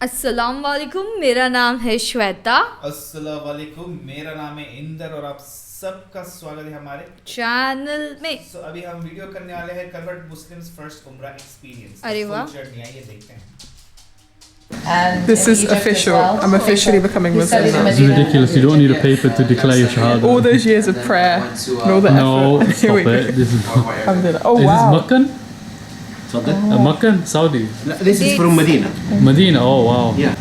अस्सलाम वालेकुम, मेरा नाम है श्वेता। अस्सलाम वालेकुम, मेरा नाम है इंदर और आप सबका स्वागत है हमारे चैनल में। अभी हम वीडियो करने वाले हैं कन्वर्ट मुस्लिम्स फर्स्ट उम्रा एक्सपीरियंस। अरे वाह। जर्नी आइए देखते हैं। This is official. I'm officially becoming Muslim now. It's ridiculous. You don't need a paper to declare your shahada. All those years of prayer and all the No, effort. Here we stop go. it. This is. Alhamdulillah. Oh Is this wow. Meccan? تفضل. Meccan? Saudi? لا, this is from Medina. Medina? Oh wow. Yeah.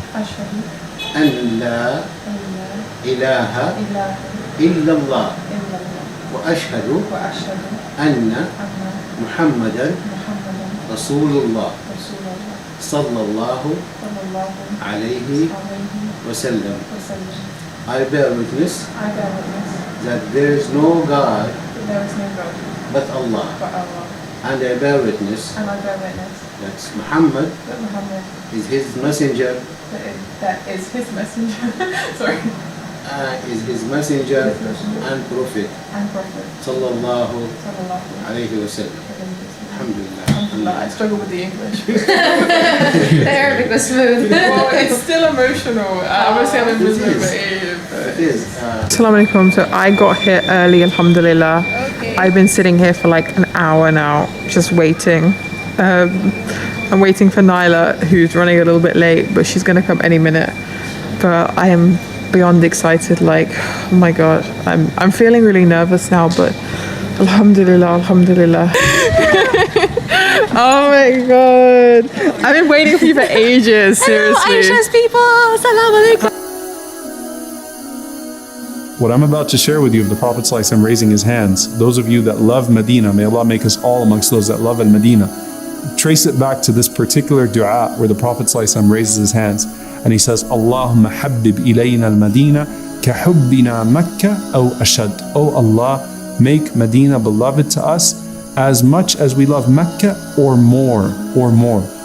أن لا إله إلا الله وأشهد أن محمدا رسول الله صلى الله عليه وسلم. I bear witness that there is no God but Allah. And I bear witness that Muhammad is his messenger. That is his messenger. Sorry. Is his messenger and prophet. Sallallahu alayhi wa sallam. Alhamdulillah. I struggle with the English. The Arabic was smooth. Well, it's still emotional. Obviously, I'm a Muslim. It is. Assalamu alaikum. So I got here early, alhamdulillah. Okay. I've been sitting here for like an hour now, just waiting. I'm waiting for Nyla, who's running a little bit late, but she's going to come any minute. But I am beyond excited. Like, oh my god, I'm feeling really nervous now, but alhamdulillah, alhamdulillah. Oh my god, I've been waiting for you for ages. Seriously. Aisha's people, assalamu alaikum. What I'm about to share with you of the Prophet ﷺ raising his hands, those of you that love Medina, may Allah make us all amongst those that love Al-Medina. Trace it back to this particular dua where the Prophet ﷺ raises his hands and he says, Allahumma habbib ilayna al-Madina ka hubbina Makkah aw ashad. Oh Allah, make Medina beloved to us as much as we love Mecca or more.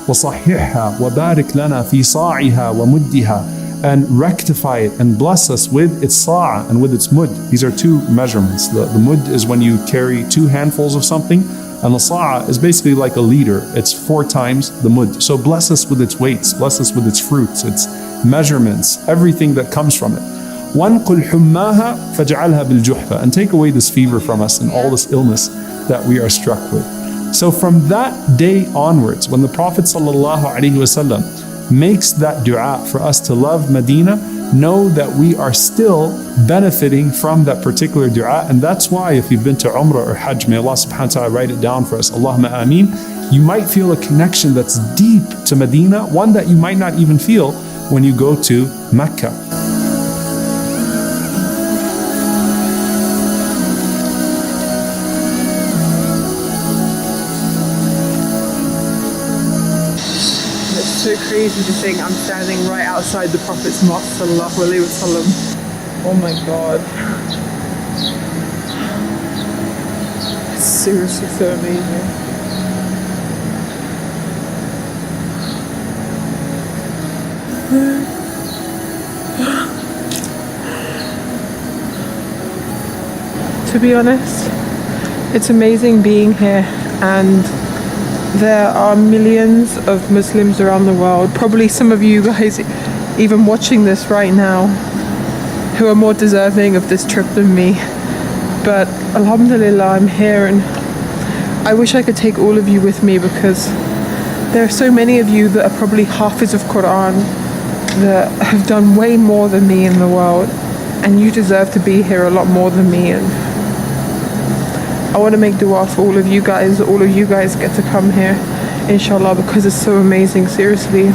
وَصَحِّحْهَا وَبَارِكْ لَنَا فِي صَاعِهَا وَمُدِّهَا. And rectify it and bless us with its sa'a and with its mud. These are two measurements. The mud is when you carry 2 handfuls of something, and the sa'a is basically like a liter. It's 4 times the mud. So bless us with its weights, bless us with its fruits, its measurements, everything that comes from it. وَانْقُلْ حُمَّاهَا فَاجْعَلْهَا بِالْجُحْفَةِ. And take away this fever from us and all this illness that we are struck with. So from that day onwards, when the Prophet ﷺ makes that dua for us to love Medina, know that we are still benefiting from that particular dua. And that's why if you've been to Umrah or Hajj, may Allah subhanahu wa ta'ala write it down for us, Allahumma ameen, you might feel a connection that's deep to Medina, one that you might not even feel when you go to Mecca. So crazy to think I'm standing right outside the Prophet's mosque, sallallahu alaihi wasallam. Oh my god. It's seriously so amazing. To be honest, it's amazing being here, and there are millions of Muslims around the world, probably some of you guys even watching this right now, who are more deserving of this trip than me. But alhamdulillah, I'm here, and I wish I could take all of you with me, because there are so many of you that are probably hafiz of Quran, that have done way more than me in the world, and you deserve to be here a lot more than me. And I want to make dua for all of you guys. All of you guys get to come here, inshallah, because it's so amazing, seriously.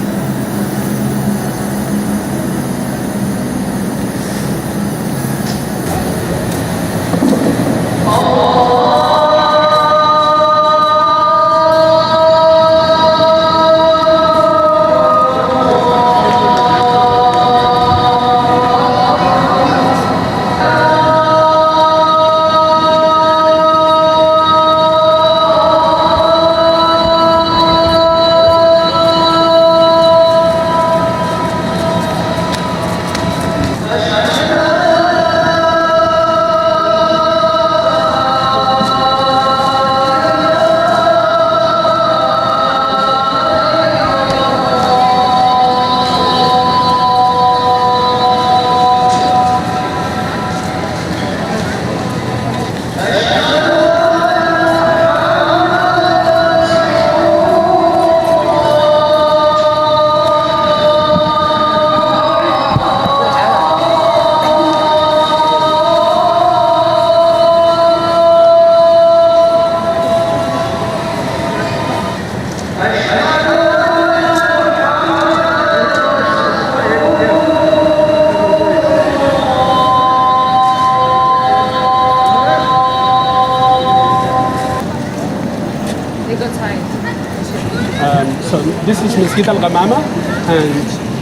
Masjid al-Ghamama, and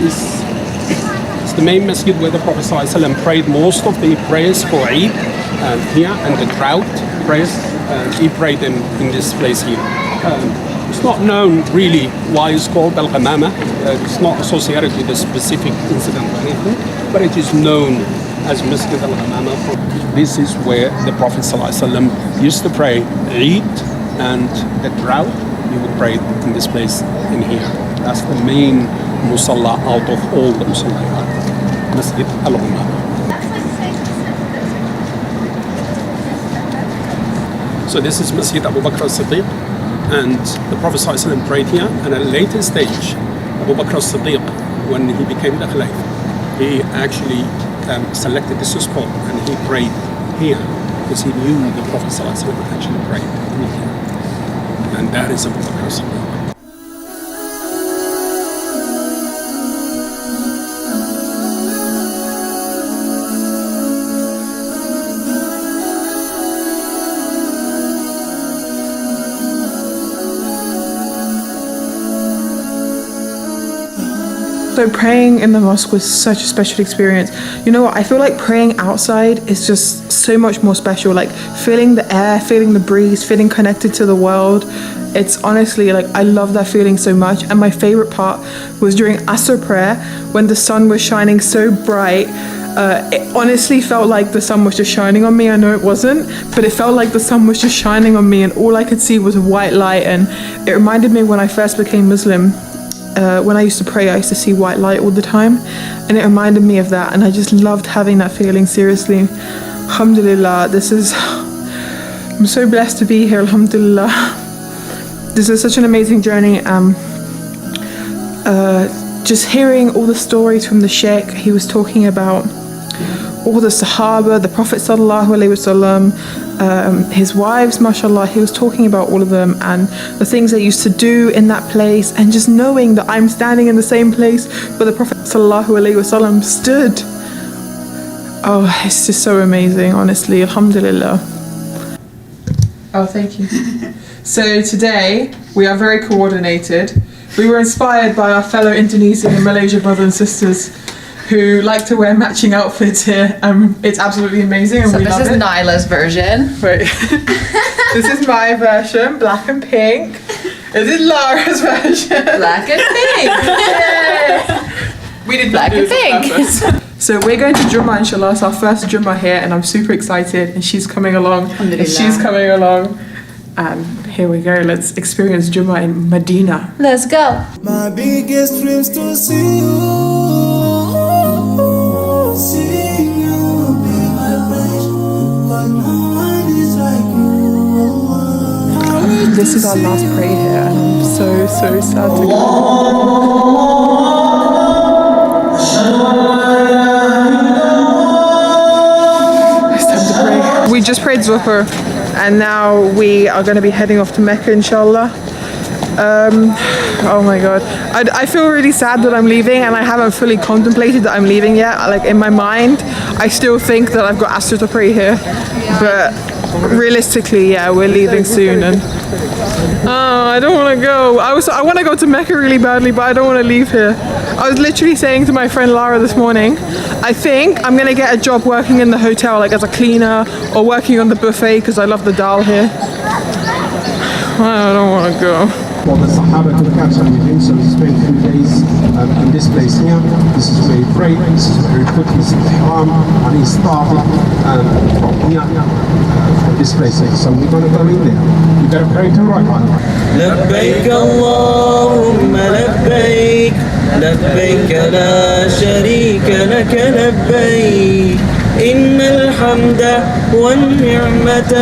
it's the main masjid where the Prophet ﷺ prayed most of the prayers for Eid here, and the drought prayers, he prayed them in this place here. It's not known really why it's called Al-Ghamama. It's not associated with a specific incident or anything, but it is known as Masjid al-Ghamama. This is where the Prophet ﷺ used to pray Eid and the drought. He would pray in this place in here. That's the main musalla out of all the musallayat, Masjid al-Ghamama. So this is Masjid Abu Bakr as-Siddiq, and the Prophet ﷺ prayed here, and at a later stage, Abu Bakr as-Siddiq, when he became the Caliph, he actually selected this spot and he prayed here because he knew the Prophet ﷺ actually prayed in here. And that is Abu Bakr as-Siddiq. So praying in the mosque was such a special experience. You know what, I feel like praying outside is just so much more special, like feeling the air, feeling the breeze, feeling connected to the world. It's honestly like, I love that feeling so much. And my favorite part was during Asr prayer when the sun was shining so bright. It honestly felt like the sun was just shining on me. I know it wasn't, but it felt like the sun was just shining on me and all I could see was a white light. And it reminded me when I first became Muslim. When I used to pray, I used to see white light all the time, and it reminded me of that, and I just loved having that feeling. Seriously, alhamdulillah, I'm so blessed to be here, alhamdulillah. This is such an amazing journey. Just hearing all the stories from the Sheikh, he was talking about all the Sahaba, the Prophet sallallahu alaihi wasallam, his wives, mashallah, he was talking about all of them and the things they used to do in that place, and just knowing that I'm standing in the same place where the Prophet sallallahu alaihi wasallam stood. Oh, it's just so amazing, honestly, alhamdulillah. Oh, thank you. So today we are very coordinated. We were inspired by our fellow Indonesian and Malaysia brothers and sisters who like to wear matching outfits here. It's absolutely amazing and we love it. So this is Nyla's version. Right. This is my version, black and pink. This is Lara's version. Black and pink. We did Black not do and this on purpose. So we're going to Jummah, inshallah. It's our first Jummah here and I'm super excited, and she's coming along. And she's coming along. And here we go, let's experience Jummah in Medina. Let's go. My biggest dreams to see you, be my place, but no one is like you. This is our last prayer here, and I'm so sad to go. It's time to pray. We just prayed Zuhr, and now we are going to be heading off to Mecca, inshallah. Oh my god, I feel really sad that I'm leaving, and I haven't fully contemplated that I'm leaving yet. Like in my mind I still think that I've got Asr to pray here, but realistically, yeah, we're leaving soon. And I don't want to go. I want to go to Mecca really badly, but I don't want to leave here. I was literally saying to my friend Lara this morning, I think I'm gonna get a job working in the hotel, like as a cleaner or working on the buffet, because I love the dal here. I don't want to go. For the Sahaba to catch up with him, so he spent 2 days in this place here. This is where he prayed, this is where he put his ihram, and he started from here, from this place here. So we're going to go in there. We're going to pray to right one. لبيك اللهم لبيك لبيك لا شريك لك لبيك إن الحمد والنعمة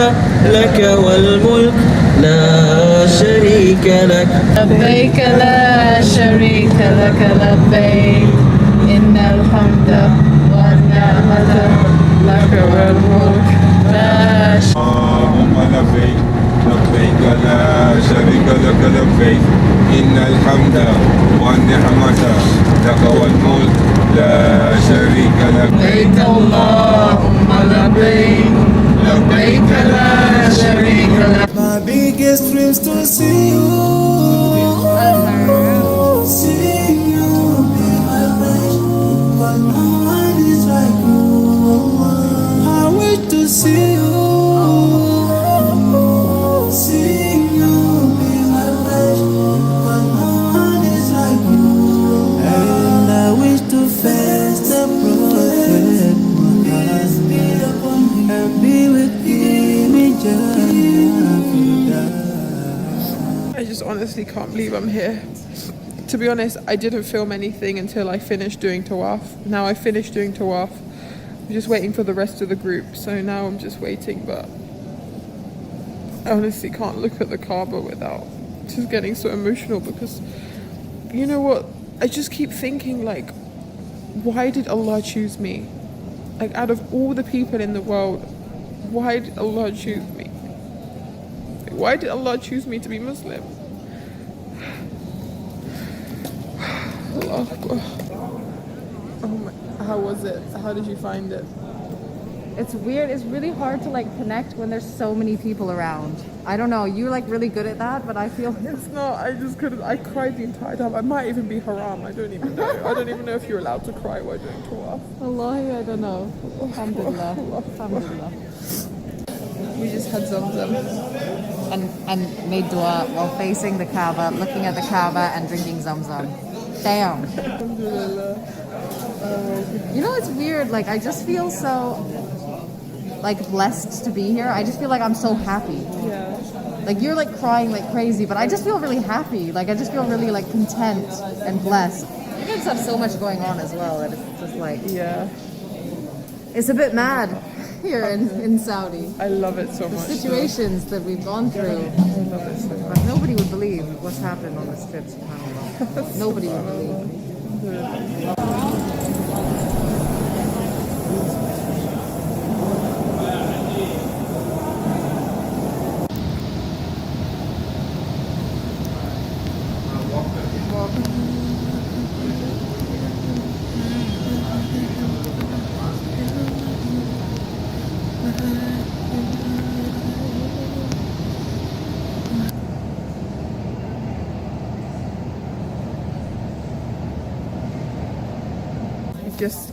لك والملك لا شريك لك لبيك لا شريك لك لبيك إن الحمد والنعمة لك والملك لا شريك. اللهم لبيك لبيك لا شريك لك لبيك إن الحمد والنعمة لك والملك لا شريك لك. لبيك اللهم لبيك لبيك لا شريك لك. My biggest dreams to see you. face the Prophet Muhammad and be with him in Jannah. I just honestly can't believe I'm here. To be honest, I didn't film anything until I finished doing tawaf. Now I finished doing tawaf. I'm just waiting for the rest of the group. So now I'm just waiting, but I honestly can't look at the Kaaba without just getting so emotional, because you know what? I just keep thinking, like, why did Allah choose me? Like, out of all the people in the world, why did Allah choose me? Like, why did Allah choose me to be Muslim? Allah Akbar. Oh my, how was it? How did you find it? It's weird. It's really hard to like connect when there's so many people around. I don't know. You're like really good at that, but I feel It's not. I just couldn't. I cried the entire time. I might even be haram. I don't even know. I don't even know if you're allowed to cry while doing tawaf. Allah, I don't know. Alhamdulillah. Alhamdulillah. We just had Zamzam. And made dua while facing the Kaaba, looking at the Kaaba and drinking Zamzam. Damn. Alhamdulillah. You know, it's weird. Like, I just feel so like blessed to be here. I just feel like I'm so happy. Yeah. Like, you're like crying like crazy, but I just feel really happy. Like, I just feel really like content and blessed. You guys have so much going on as well that it's just like, Yeah. it's a bit mad here in Saudi. I love it so The much. situations that we've gone through. I love it so much. But nobody would believe what's happened on this trip, subhanAllah. Nobody would believe.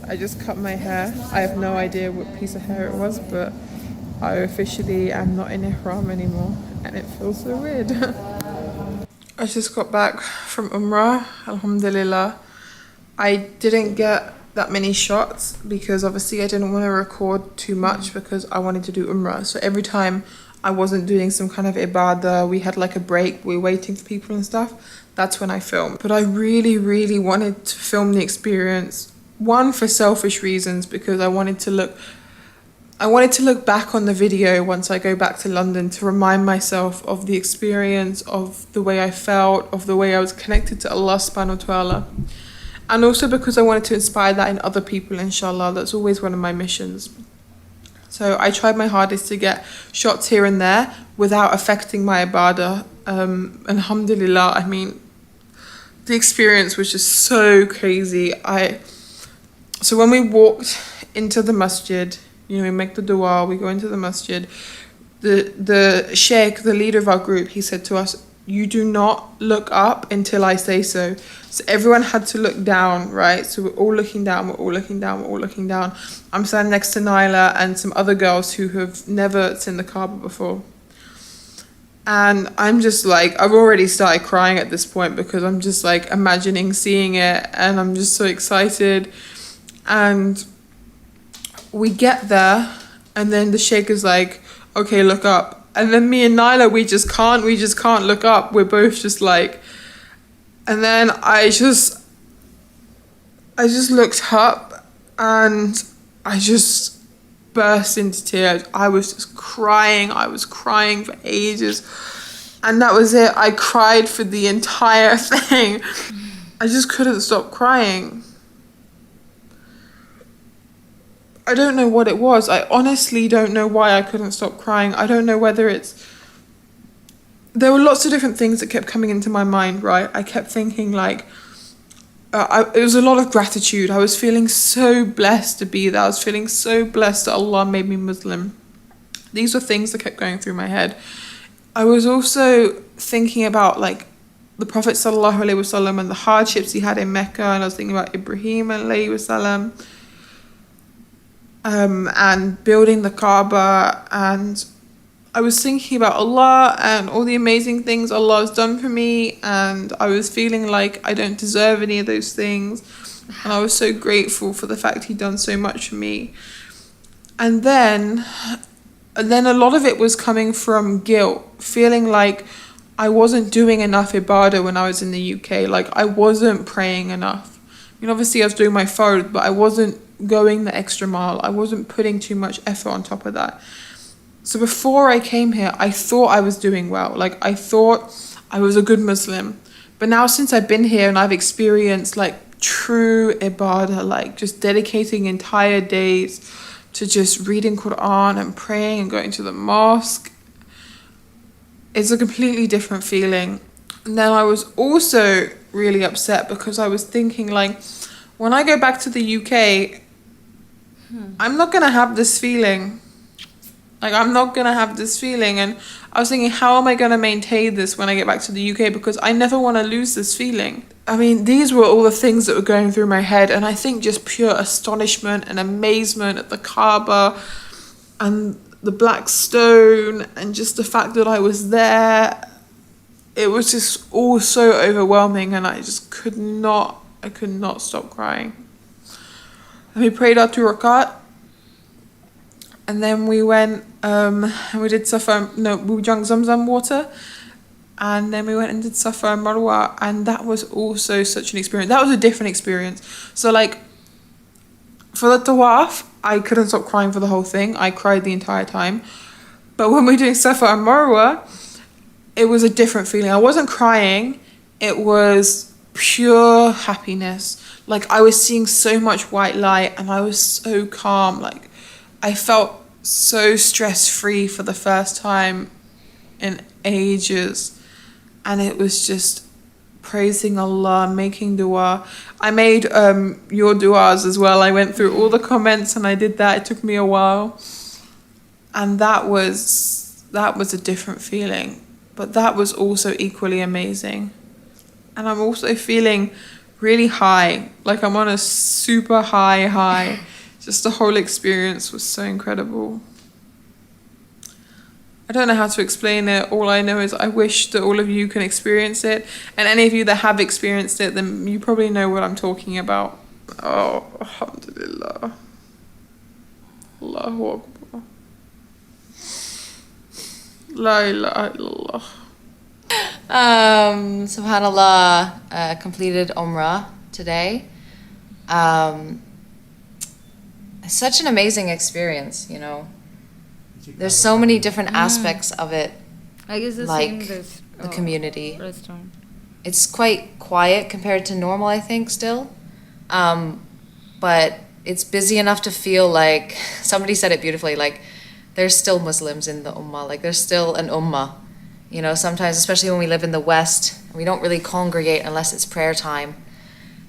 I just cut my hair. I have no idea what piece of hair it was, but I officially am not in ihram anymore, and it feels so weird. I just got back from umrah, alhamdulillah. I didn't get that many shots because obviously I didn't want to record too much because I wanted to do umrah. So every time I wasn't doing some kind of ibadah, we had like a break, we were waiting for people and stuff, that's when I filmed. But I really, really wanted to film the experience. One, for selfish reasons, because I wanted to look back on the video once I go back to London to remind myself of the experience, of the way I felt, of the way I was connected to Allah subhanahu wa ta'ala. And also because I wanted to inspire that in other people, inshallah. That's always one of my missions. So I tried my hardest to get shots here and there without affecting my ibadah. Alhamdulillah, I mean, the experience was just so crazy. So when we walked into the masjid, you know, we make the dua, we go into the masjid, the sheikh, the leader of our group, he said to us, you do not look up until I say so. So everyone had to look down, right? So we're all looking down, we're all looking down, we're all looking down. I'm standing next to Naila and some other girls who have never seen the Kaaba before. And I'm just like, I've already started crying at this point because I'm just like imagining seeing it and I'm just so excited. And we get there and then the sheikh is like, okay, look up. And then me and Naila, we just can't look up. We're both just like, and then I just looked up and I just burst into tears. I was just crying. I was crying for ages. And that was it. I cried for the entire thing. I just couldn't stop crying. I don't know what it was. I honestly don't know why I couldn't stop crying. I don't know whether it's... There were lots of different things that kept coming into my mind, right? I kept thinking like... it was a lot of gratitude. I was feeling so blessed to be there. I was feeling so blessed that Allah made me Muslim. These were things that kept going through my head. I was also thinking about like the Prophet ﷺ and the hardships he had in Mecca, and I was thinking about Ibrahim ﷺ. And building the Kaaba, and I was thinking about Allah and all the amazing things Allah has done for me, and I was feeling like I don't deserve any of those things. And I was so grateful for the fact he'd done so much for me. And then a lot of it was coming from guilt, feeling like I wasn't doing enough ibadah when I was in the UK. Like I wasn't praying enough. I mean, obviously I was doing my fard, but I wasn't going the extra mile. I wasn't putting too much effort on top of that. So before I came here, I thought I was doing well. Like I thought I was a good Muslim. But now since I've been here and I've experienced like true ibadah, like just dedicating entire days to just reading Quran and praying and going to the mosque, it's a completely different feeling. And then I was also really upset because I was thinking like, when I go back to the UK, I'm not going to have this feeling. Like, I'm not going to have this feeling. And I was thinking, how am I going to maintain this when I get back to the UK? Because I never want to lose this feeling. I mean, these were all the things that were going through my head. And I think just pure astonishment and amazement at the Kaaba and the black stone and just the fact that I was there. It was just all so overwhelming, and I just could not stop crying. And we prayed our 2 rakat. And then we went, and we did we drank Zamzam water. And then we went and did Safa and Marwa. And that was also such an experience. That was a different experience. So like, for the tawaf, I couldn't stop crying for the whole thing. I cried the entire time. But when we were doing Safa and Marwa, it was a different feeling. I wasn't crying. It was pure happiness. Like, I was seeing so much white light and I was so calm. Like, I felt so stress-free for the first time in ages. And it was just praising Allah, making dua. I made your duas as well. I went through all the comments and I did that. It took me a while. And that was a different feeling. But that was also equally amazing. And I'm also feeling really high. Like I'm on a super high. Just the whole experience was so incredible. I don't know how to explain it. All I know is I wish that all of you can experience it. And any of you that have experienced it, then you probably know what I'm talking about. Oh, alhamdulillah. Allahu Akbar. La ilaha illallah. SubhanAllah, completed umrah today. Such an amazing experience, you know. There's so many different aspects of it. I guess the like same the community. restaurant. It's quite quiet compared to normal, I think, still. But it's busy enough to feel like, somebody said it beautifully, like there's still Muslims in the ummah, like there's still an ummah. You know, sometimes, especially when we live in the West, we don't really congregate unless it's prayer time.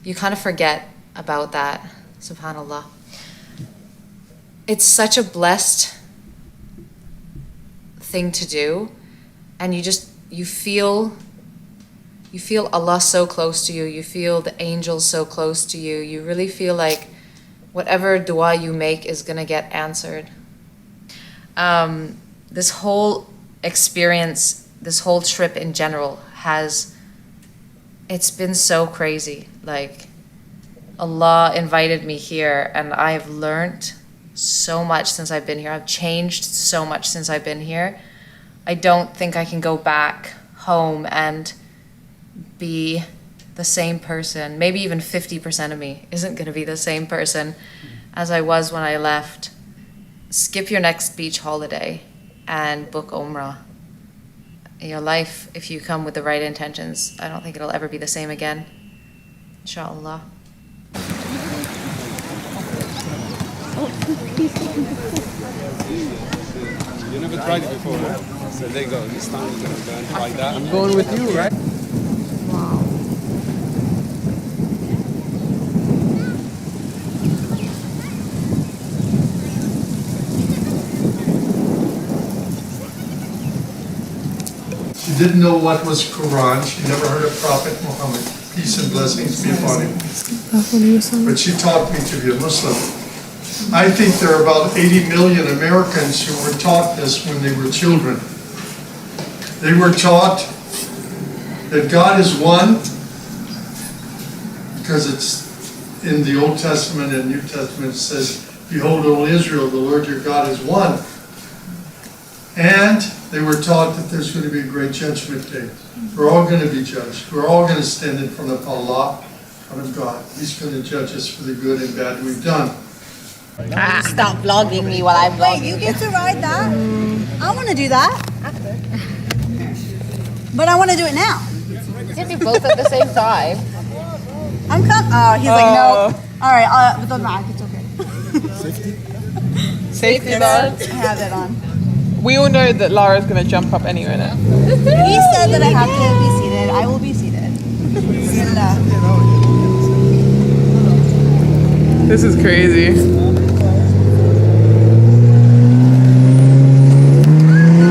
You kind of forget about that, subhanAllah. It's such a blessed thing to do, and you feel Allah so close to you, you feel the angels so close to you, you really feel like whatever dua you make is gonna get answered. This whole experience, this whole trip in general it's been so crazy. Like, Allah invited me here and I've learned so much since I've been here. I've changed so much since I've been here. I don't think I can go back home and be the same person. Maybe even 50% of me isn't going to be the same person as I was when I left. Skip your next beach holiday and book umrah. Your life, if you come with the right intentions, I don't think it'll ever be the same again. Inshallah. You never tried it before, right? So there you go. This time we're going to go and try that. I'm going with you, right? She didn't know what was Quran. She never heard of Prophet Muhammad. Peace and blessings be upon him. But she taught me to be a Muslim. I think there are about 80 million Americans who were taught this when they were children. They were taught that God is one because in the Old Testament and New Testament says, "Behold, O Israel, the Lord your God is one." And they were taught that there's going to be a great judgment day. We're all going to be judged. We're all going to stand in front of Allah, in front of God. He's going to judge us for the good and bad we've done. Stop vlogging me while I'm vlogging. Wait, you get to ride that? I want to do that. But I want to do it now. You can do both at the same time. He's like, no. All right, but it's okay. Safety belt. I have it on. We all know that Lara's going to jump up anyway now. He said that I have to be seated. I will be seated. Bismillah. This is crazy.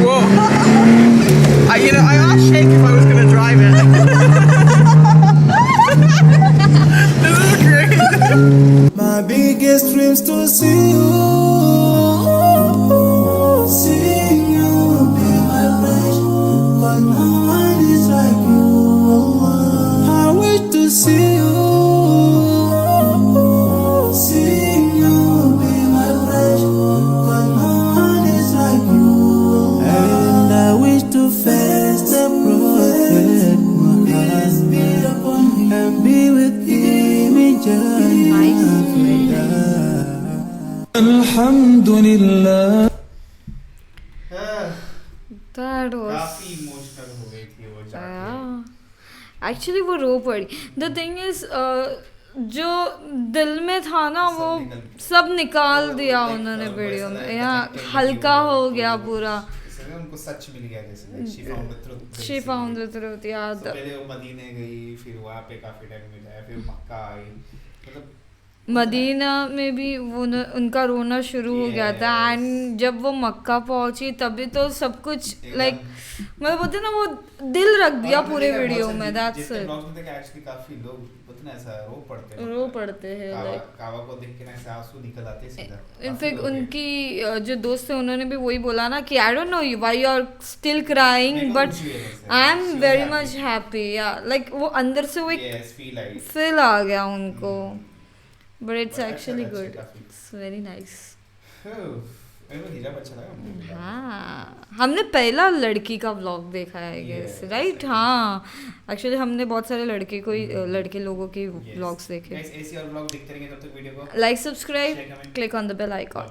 Whoa. I asked Sheikh if I was going to drive it. This is great. My biggest dreams to see you. Seeing you be my wish, but no one is like you. I wish to see you. Seeing you be my wish, but no one is like you. And I wish to face the Prophet Muhammad and be with him in Jannah. Alhamdulillah. That was काफी emotional हो गई थी वो जाके। Actually वो रो पड़ी. The thing is जो दिल में था ना वो सब निकाल दिया उन्होंने वीडियो में. यहाँ हल्का हो गया पूरा. उनको सच मिल गया जैसे शी फाउंड द ट्रूथ. याद पहले वो मदीने गई, फिर वहाँ पे काफी टाइम मिला, फिर मक्का आई. मतलब मदीना में भी वो उनका रोना शुरू हो गया था. एंड जब वो मक्का पहुंची तभी तो सब कुछ लाइक मैं बोलते ना वो दिल रख दिया पूरे वीडियो में. That's it. एक्चुअली काफी लोग उतना ऐसा रो पड़ते हैं लाइक कावा को देख के ना ऐसे आंसू निकल आते सीधा. इनफैक्ट उनकी जो दोस्त है उन्होंने भी वही बोला ना कि I don't know why you are still crying but I am very much happy. या लाइक वो अंदर से वो एक फील आ गया उनको. But it's actually good. It's very nice. हाँ, हमने पहला लड़की का व्लॉग देखा है आई गेस, राइट? हाँ, एक्चुअली हमने बहुत सारे लड़के लोगों के व्लॉग्स देखे. ऐसे और व्लॉग देखते रहेंगे तब तक वीडियो को like, subscribe, click on the bell icon.